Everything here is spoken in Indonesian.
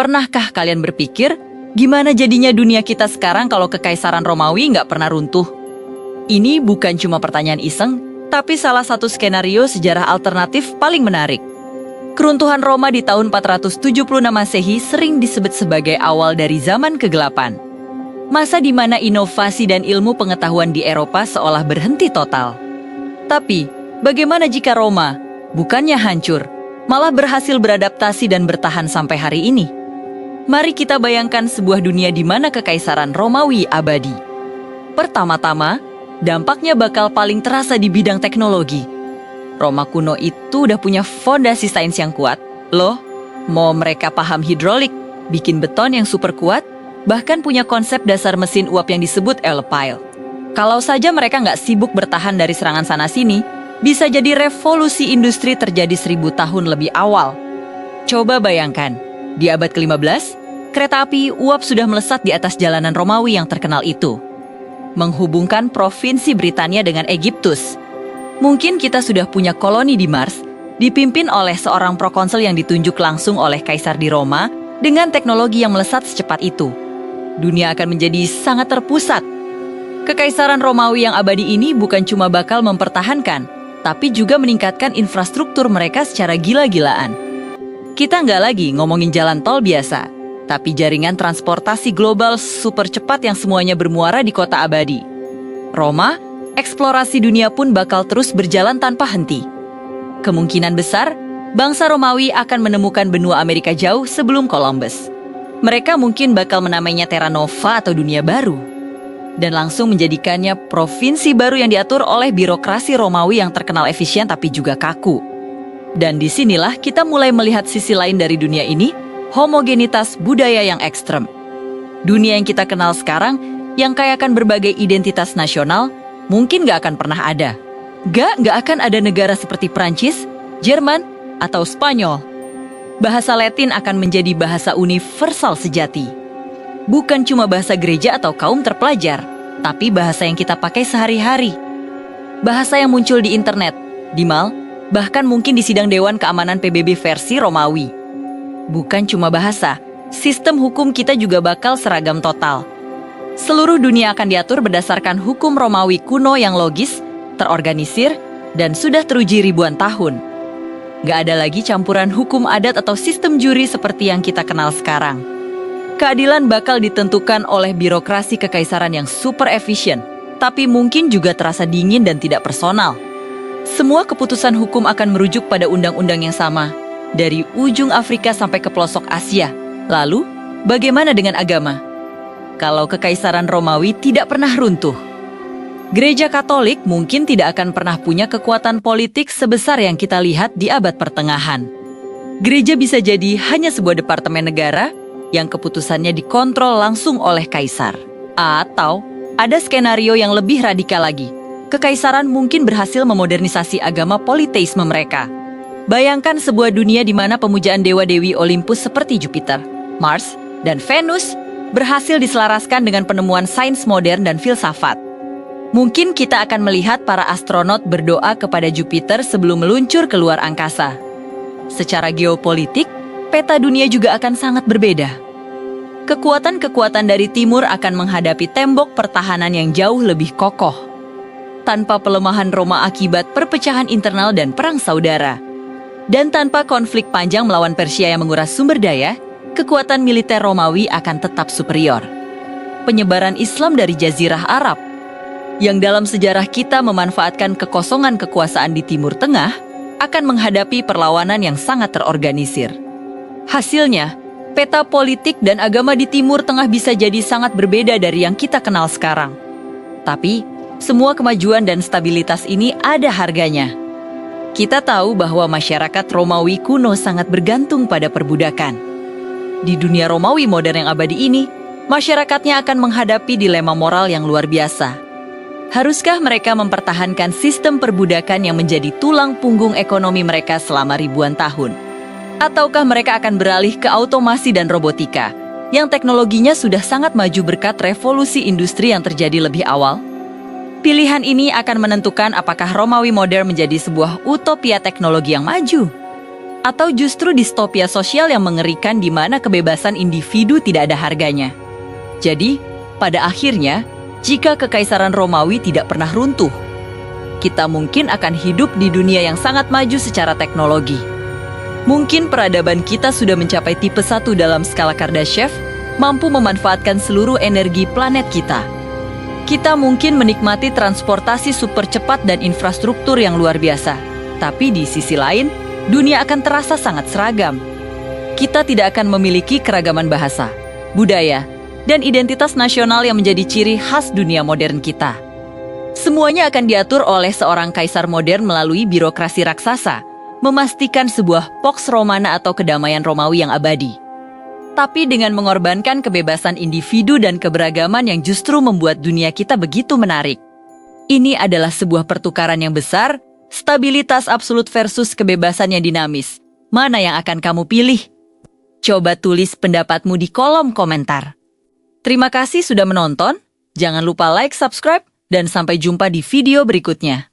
Pernahkah kalian berpikir, gimana jadinya dunia kita sekarang kalau Kekaisaran Romawi nggak pernah runtuh? Ini bukan cuma pertanyaan iseng, tapi salah satu skenario sejarah alternatif paling menarik. Keruntuhan Roma di tahun 476 Masehi sering disebut sebagai awal dari zaman kegelapan. Masa di mana inovasi dan ilmu pengetahuan di Eropa seolah berhenti total. Tapi, bagaimana jika Roma, bukannya hancur, malah berhasil beradaptasi dan bertahan sampai hari ini? Mari kita bayangkan sebuah dunia di mana Kekaisaran Romawi abadi. Pertama-tama, dampaknya bakal paling terasa di bidang teknologi. Roma kuno itu udah punya fondasi sains yang kuat. Loh, mau mereka paham hidrolik, bikin beton yang super kuat, bahkan punya konsep dasar mesin uap yang disebut L-pile. Kalau saja mereka nggak sibuk bertahan dari serangan sana-sini, bisa jadi revolusi industri terjadi 1000 tahun lebih awal. Coba bayangkan, di abad ke-15, kereta api uap sudah melesat di atas jalanan Romawi yang terkenal itu, menghubungkan provinsi Britania dengan Egyptus. Mungkin kita sudah punya koloni di Mars, dipimpin oleh seorang prokonsul yang ditunjuk langsung oleh kaisar di Roma dengan teknologi yang melesat secepat itu. Dunia akan menjadi sangat terpusat. Kekaisaran Romawi yang abadi ini bukan cuma bakal mempertahankan, tapi juga meningkatkan infrastruktur mereka secara gila-gilaan. Kita nggak lagi ngomongin jalan tol biasa, tapi jaringan transportasi global super cepat yang semuanya bermuara di kota abadi. Roma, eksplorasi dunia pun bakal terus berjalan tanpa henti. Kemungkinan besar, bangsa Romawi akan menemukan benua Amerika jauh sebelum Columbus. Mereka mungkin bakal menamainya Terra Nova atau dunia baru, dan langsung menjadikannya provinsi baru yang diatur oleh birokrasi Romawi yang terkenal efisien tapi juga kaku. Dan disinilah kita mulai melihat sisi lain dari dunia ini, homogenitas budaya yang ekstrem. Dunia yang kita kenal sekarang, yang kaya akan berbagai identitas nasional, mungkin gak akan pernah ada. Gak akan ada negara seperti Prancis, Jerman, atau Spanyol. Bahasa Latin akan menjadi bahasa universal sejati. Bukan cuma bahasa gereja atau kaum terpelajar, tapi bahasa yang kita pakai sehari-hari. Bahasa yang muncul di internet, di mall, bahkan mungkin di sidang Dewan Keamanan PBB versi Romawi. Bukan cuma bahasa, sistem hukum kita juga bakal seragam total. Seluruh dunia akan diatur berdasarkan hukum Romawi kuno yang logis, terorganisir, dan sudah teruji ribuan tahun. Gak ada lagi campuran hukum adat atau sistem juri seperti yang kita kenal sekarang. Keadilan bakal ditentukan oleh birokrasi kekaisaran yang super efisien, tapi mungkin juga terasa dingin dan tidak personal. Semua keputusan hukum akan merujuk pada undang-undang yang sama, dari ujung Afrika sampai ke pelosok Asia. Lalu, bagaimana dengan agama? Kalau Kekaisaran Romawi tidak pernah runtuh, Gereja Katolik mungkin tidak akan pernah punya kekuatan politik sebesar yang kita lihat di abad pertengahan. Gereja bisa jadi hanya sebuah departemen negara yang keputusannya dikontrol langsung oleh kaisar. Atau ada skenario yang lebih radikal lagi. Kekaisaran mungkin berhasil memodernisasi agama politeisme mereka. Bayangkan sebuah dunia di mana pemujaan dewa-dewi Olympus seperti Jupiter, Mars, dan Venus berhasil diselaraskan dengan penemuan sains modern dan filsafat. Mungkin kita akan melihat para astronot berdoa kepada Jupiter sebelum meluncur ke luar angkasa. Secara geopolitik, peta dunia juga akan sangat berbeda. Kekuatan-kekuatan dari timur akan menghadapi tembok pertahanan yang jauh lebih kokoh, tanpa pelemahan Roma akibat perpecahan internal dan perang saudara. Dan tanpa konflik panjang melawan Persia yang menguras sumber daya, kekuatan militer Romawi akan tetap superior. Penyebaran Islam dari Jazirah Arab, yang dalam sejarah kita memanfaatkan kekosongan kekuasaan di Timur Tengah, akan menghadapi perlawanan yang sangat terorganisir. Hasilnya, peta politik dan agama di Timur Tengah bisa jadi sangat berbeda dari yang kita kenal sekarang. Tapi, semua kemajuan dan stabilitas ini ada harganya. Kita tahu bahwa masyarakat Romawi kuno sangat bergantung pada perbudakan. Di dunia Romawi modern yang abadi ini, masyarakatnya akan menghadapi dilema moral yang luar biasa. Haruskah mereka mempertahankan sistem perbudakan yang menjadi tulang punggung ekonomi mereka selama ribuan tahun? Ataukah mereka akan beralih ke automasi dan robotika, yang teknologinya sudah sangat maju berkat revolusi industri yang terjadi lebih awal? Pilihan ini akan menentukan apakah Romawi modern menjadi sebuah utopia teknologi yang maju, Atau justru distopia sosial yang mengerikan di mana kebebasan individu tidak ada harganya? Jadi, pada akhirnya, jika Kekaisaran Romawi tidak pernah runtuh, kita mungkin akan hidup di dunia yang sangat maju secara teknologi. Mungkin peradaban kita sudah mencapai tipe 1 dalam skala Kardashev, mampu memanfaatkan seluruh energi planet kita. Kita mungkin menikmati transportasi super cepat dan infrastruktur yang luar biasa. Tapi di sisi lain, dunia akan terasa sangat seragam. Kita tidak akan memiliki keragaman bahasa, budaya, dan identitas nasional yang menjadi ciri khas dunia modern kita. Semuanya akan diatur oleh seorang kaisar modern melalui birokrasi raksasa, memastikan sebuah Pax Romana atau kedamaian Romawi yang abadi. Tapi dengan mengorbankan kebebasan individu dan keberagaman yang justru membuat dunia kita begitu menarik. Ini adalah sebuah pertukaran yang besar, stabilitas absolut versus kebebasan yang dinamis. Mana yang akan kamu pilih? Coba tulis pendapatmu di kolom komentar. Terima kasih sudah menonton, jangan lupa like, subscribe, dan sampai jumpa di video berikutnya.